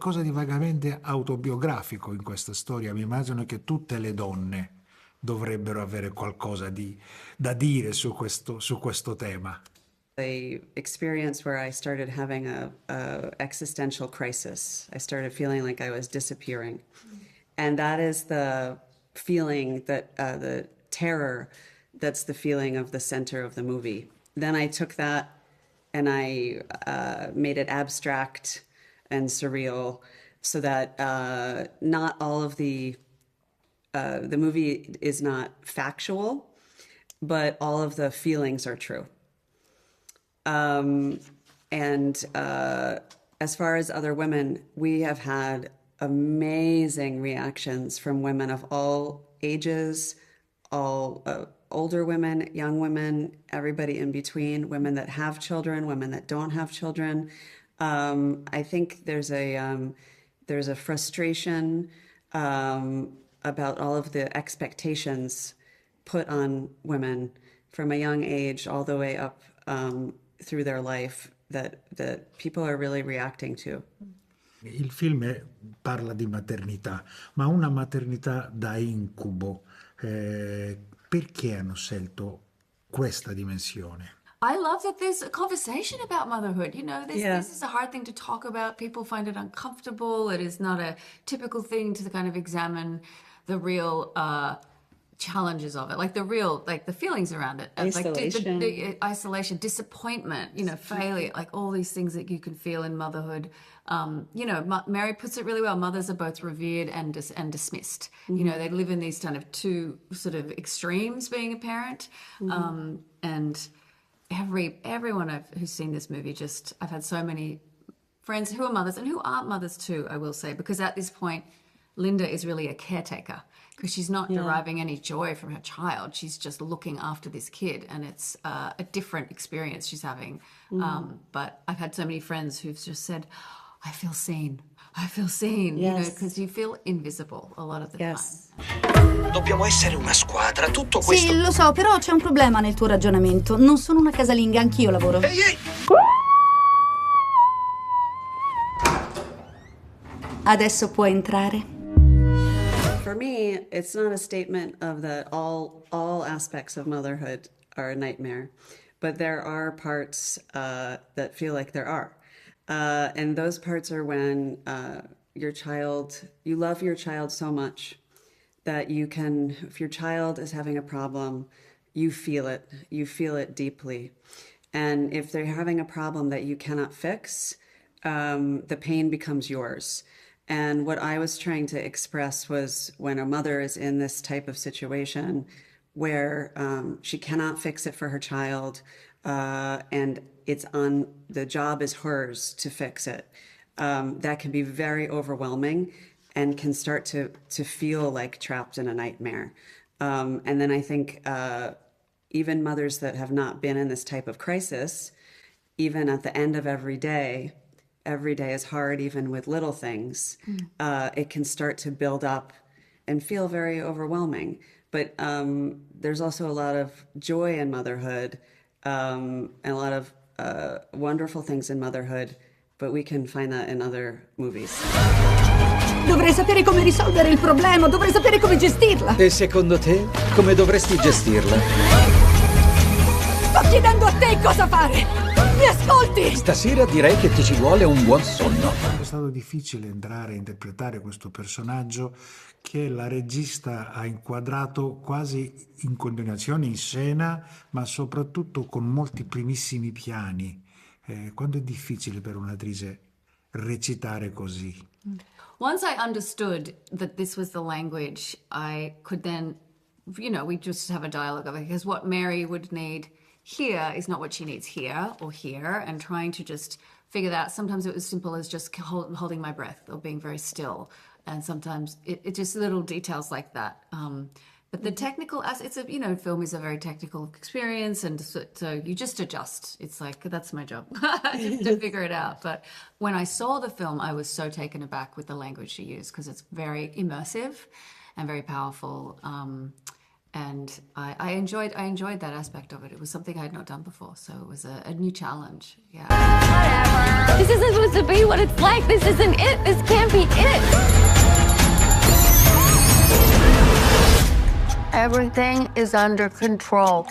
qualcosa di vagamente autobiografico in questa storia. Mi immagino che tutte le donne dovrebbero avere qualcosa da dire su questo tema. A experience where I started having a existential crisis. I started feeling like I was disappearing. And that is the feeling that, the terror, that's the feeling of the center of the movie. Then I took that and I made it abstract and surreal so that not all of the movie is not factual, but all of the feelings are true. And as far as other women, we have had amazing reactions from women of all ages, all older women, young women, everybody in between, women that have children, women that don't have children. I think there's a frustration about all of the expectations put on women from a young age all the way up through their life that people are really reacting to. Il film parla di maternità, ma una maternità da incubo. Perché hanno scelto questa dimensione? I love that there's a conversation about motherhood. You know, this is a hard thing to talk about. People find it uncomfortable. It is not a typical thing to kind of examine the real challenges of it, like the feelings around it. Isolation. Like isolation, disappointment, you know, failure, like all these things that you can feel in motherhood. You know, Mary puts it really well. Mothers are both revered and dismissed. Mm-hmm. You know, they live in these kind of two sort of extremes being a parent. Mm-hmm. And everyone who's seen this movie, I've had so many friends who are mothers and who aren't mothers too, I will say, because at this point, Linda is really a caretaker because she's not deriving any joy from her child. She's just looking after this kid, and it's a different experience she's having. But I've had so many friends who've just said, I feel seen, yes. You know, because you feel invisible a lot of the time. Dobbiamo essere una squadra, tutto questo... Sì, lo so, però c'è un problema nel tuo ragionamento. Non sono una casalinga, anch'io lavoro. Ehi! Adesso puoi entrare. For me, it's not a statement of that all aspects of motherhood are a nightmare, but there are parts that feel like there are. And those parts are when you love your child so much that you can, if your child is having a problem, you feel it deeply. And if they're having a problem that you cannot fix, the pain becomes yours. And what I was trying to express was when a mother is in this type of situation where she cannot fix it for her child, and the job is hers to fix it. That can be very overwhelming and can start to feel like trapped in a nightmare. And then I think even mothers that have not been in this type of crisis, even at the end of every day is hard, even with little things. It can start to build up and feel very overwhelming. But there's also a lot of joy in motherhood, and a lot of wonderful things in motherhood, but we can find that in other movies. Dovrei sapere come risolvere il problema, dovrei sapere come gestirla. E secondo te, come dovresti gestirla? Sto chiedendo a te cosa fare! Mi ascolti? Stasera direi che ti ci vuole un buon sonno. È stato difficile entrare a interpretare questo personaggio che la regista ha inquadrato quasi in continuazione in scena, ma soprattutto con molti primissimi piani. Quando è difficile per un'attrice recitare così? Once I understood that this was the language, I could then, you know, we just have a dialogue of it, because what Mary would need here is not what she needs here or here, and trying to just figure that out. Sometimes it was simple as just holding my breath or being very still, and sometimes it just little details like that. But the technical, film is a very technical experience, and so you just adjust. It's like, that's my job, just to figure it out. But when I saw the film, I was so taken aback with the language she used, because it's very immersive and very powerful. And I enjoyed that aspect of it. It was something I had not done before, so it was a new challenge. Yeah. Whatever. This isn't supposed to be what it's like. This isn't it. This can't it. Everything is under control.